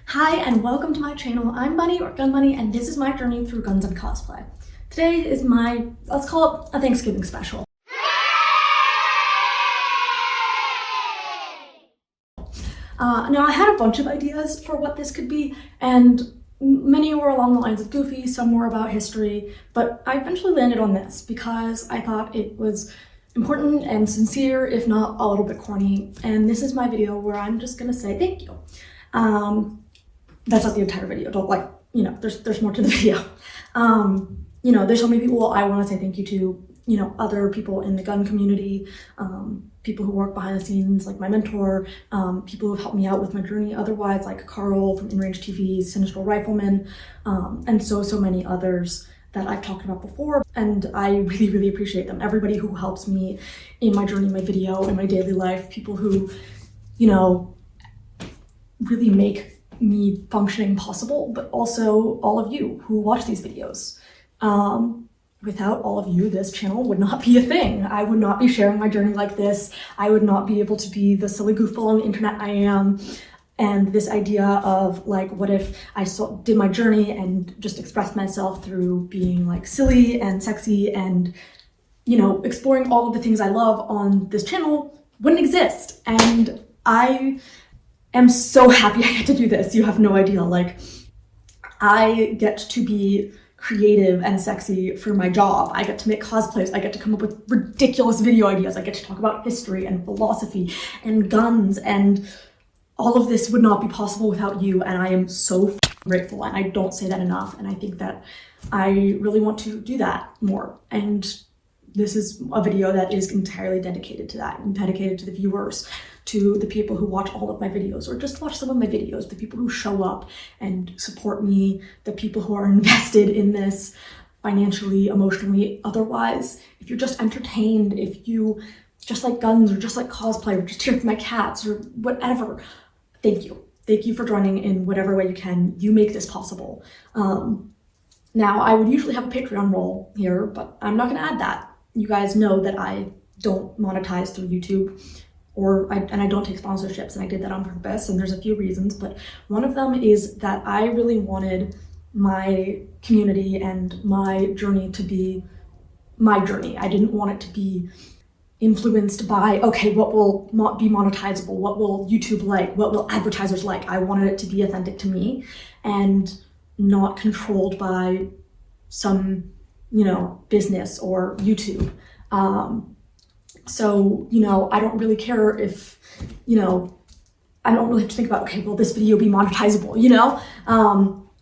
Hi and welcome to my channel. I'm Bunny or Gun Bunny, and this is my journey through guns and cosplay. Today is my, let's call it a Thanksgiving special. Now I had a bunch of ideas for what this could be, and many were along the lines of goofy, some were about history, but I eventually landed on this because I thought it was important and sincere, if not a little bit corny, and this is my video where I'm just gonna say thank you. That's not the entire video, don't there's more to the video. There's so many people I want to say thank you to, other people in the gun community, people who work behind the scenes, like my mentor, people who have helped me out with my journey otherwise, like Carl from InRange TV, Sinister Rifleman, and so many others that I've talked about before, and I really, really appreciate them. Everybody who helps me in my journey, my video, in my daily life, people who, really make me functioning possible, but also all of you who watch these videos. Without all of you, this channel would not be a thing. I would not be sharing my journey like this. I would not be able to be the silly goofball on the internet I am. And this idea of what if I did my journey and just expressed myself through being silly and sexy and, exploring all of the things I love on this channel wouldn't exist. And I am so happy I get to do this. You have no idea. I get to be creative and sexy for my job. I get to make cosplays. I get to come up with ridiculous video ideas. I get to talk about history and philosophy and guns, and all of this would not be possible without you, and I am so grateful, and I don't say that enough, and I think that I really want to do that more, and this is a video that is entirely dedicated to that, and dedicated to the viewers, to the people who watch all of my videos or just watch some of my videos, the people who show up and support me, the people who are invested in this financially, emotionally, otherwise. If you're just entertained, if you just like guns or just like cosplay or just here for my cats or whatever, thank you. Thank you for joining in whatever way you can. You make this possible. Now, I would usually have a Patreon role here, but I'm not gonna add that. You guys know that I don't monetize through YouTube, and I don't take sponsorships, and I did that on purpose, and there's a few reasons, but one of them is that I really wanted my community and my journey to be my journey. I didn't want it to be influenced by, okay, what will be monetizable? What will YouTube like? What will advertisers like? I wanted it to be authentic to me and not controlled by some, business or YouTube. So, I don't really care if, I don't really have to think about, okay, will this video be monetizable,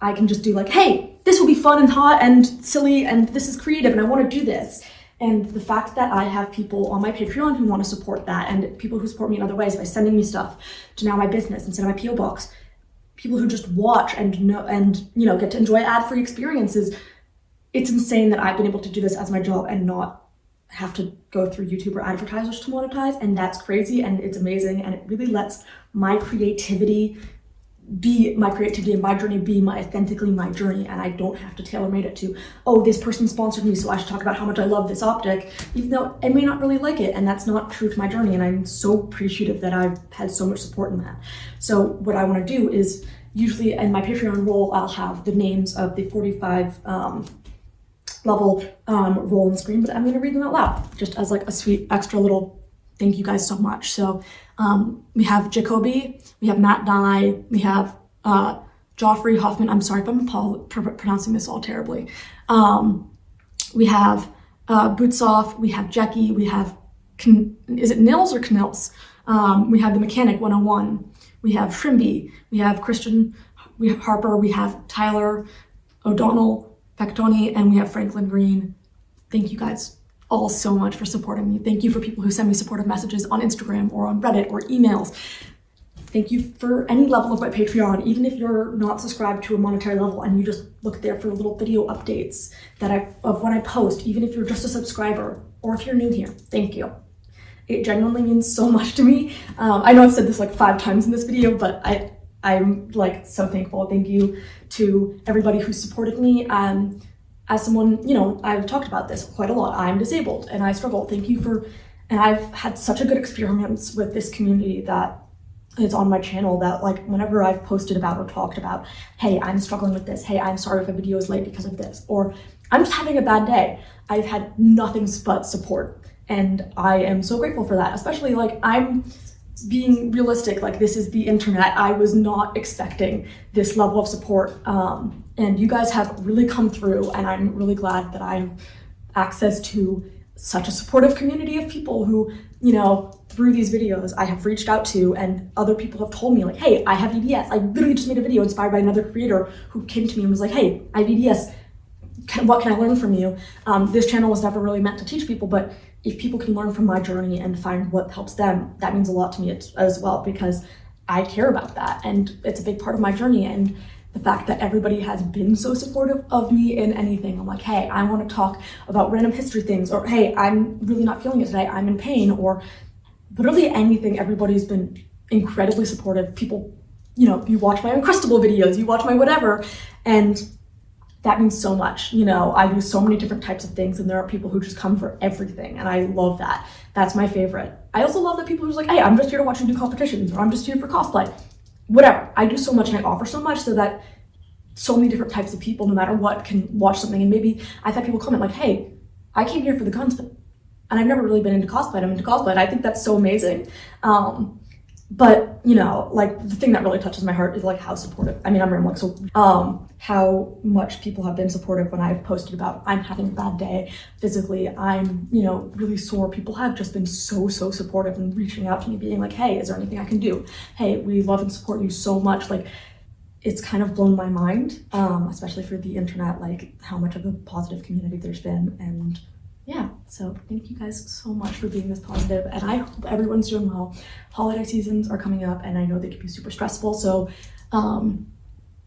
I can just do hey, this will be fun and hot and silly and this is creative and I want to do this. And the fact that I have people on my Patreon who want to support that, and people who support me in other ways by sending me stuff to now my business instead of my P.O. box, people who just watch and get to enjoy ad-free experiences, it's insane that I've been able to do this as my job and not have to go through YouTube or advertisers to monetize, and that's crazy and it's amazing, and it really lets my creativity be my creativity and my journey be authentically my journey, and I don't have to tailor-made it to, oh, this person sponsored me so I should talk about how much I love this optic, even though I may not really like it, and that's not true to my journey, and I'm so appreciative that I've had so much support in that. So what I want to do is, usually in my Patreon role, I'll have the names of the 45 level roll on the screen, but I'm going to read them out loud just as a sweet extra little thank you guys so much. So we have Jacoby, we have Matt Nye, we have Joffrey Hoffman. I'm sorry if I'm pronouncing this all terribly. We have Bootsoff, we have Jackie, we have, is it Nils or Knils? We have the Mechanic 101, we have Shrimby, we have Christian, we have Harper, we have Tyler O'Donnell, Pectoni, and we have Franklin Green. Thank you guys all so much for supporting me. Thank you for people who send me supportive messages on Instagram or on Reddit or emails. Thank you for any level of my Patreon, even if you're not subscribed to a monetary level and you just look there for little video updates of when I post, even if you're just a subscriber or if you're new here, thank you. It genuinely means so much to me. I know I've said this 5 times in this video, but I'm so thankful. Thank you to everybody who supported me. As someone, I've talked about this quite a lot. I'm disabled and I struggle. Thank you and I've had such a good experience with this community that it's on my channel that like whenever I've posted about or talked about, hey, I'm struggling with this, hey, I'm sorry if a video is late because of this, or I'm just having a bad day, I've had nothing but support. And I am so grateful for that, especially like I'm being realistic, like this is the internet. I was not expecting this level of support. And you guys have really come through, and I'm really glad that I have access to such a supportive community of people who, you know, through these videos I have reached out to, and other people have told me like, hey, I have EDS. I literally just made a video inspired by another creator who came to me and was like, hey, I have EDS. What can I learn from you? This channel was never really meant to teach people, but if people can learn from my journey and find what helps them, that means a lot to me as well, because I care about that and it's a big part of my journey. And the fact that everybody has been so supportive of me in anything. I'm like, hey, I want to talk about random history things, or hey, I'm really not feeling it today, I'm in pain, or literally anything. Everybody's been incredibly supportive. People, you know, you watch my Uncrustable videos, you watch my whatever, and that means so much. You know, I do so many different types of things, and there are people who just come for everything, and I love that. That's my favorite. I also love that people who's like, hey, I'm just here to watch you do competitions, or I'm just here for cosplay. Whatever. I do so much and I offer so much so that so many different types of people, no matter what, can watch something. And maybe I've had people comment like, hey, I came here for the guns, and I've never really been into cosplay. I'm into cosplay, and I think that's so amazing. But, you know, like the thing that really touches my heart is like how supportive, I mean, I'm rambling, so how much people have been supportive when I've posted about I'm having a bad day physically, I'm, you know, really sore. People have just been so supportive and reaching out to me being like, hey, is there anything I can do? Hey, we love and support you so much. Like, it's kind of blown my mind, especially for the internet, like how much of a positive community there's been. And yeah, so thank you guys so much for being this positive, and I hope everyone's doing well. Holiday seasons are coming up, and I know they can be super stressful, so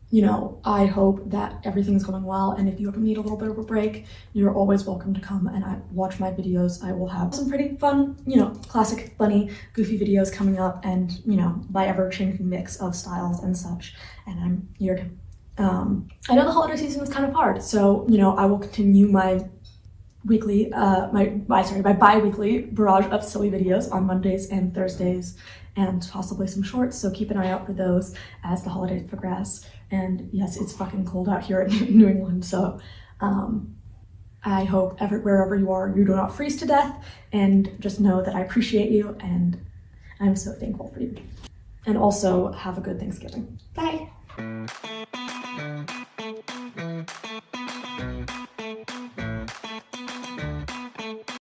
you know, I hope that everything's going well. And if you ever need a little bit of a break, you're always welcome to come and watch my videos. I will have some pretty fun, you know, classic, funny, goofy videos coming up, and, you know, my ever-changing mix of styles and such. And I'm here to, I know the holiday season is kind of hard, so, you know, I will continue my weekly, my bi-weekly barrage of silly videos on Mondays and Thursdays, and possibly some shorts, so keep an eye out for those as the holidays progress. And yes, it's fucking cold out here in New England, so I hope wherever you are, you do not freeze to death, and just know that I appreciate you, and I'm so thankful for you. And also, have a good Thanksgiving. Bye!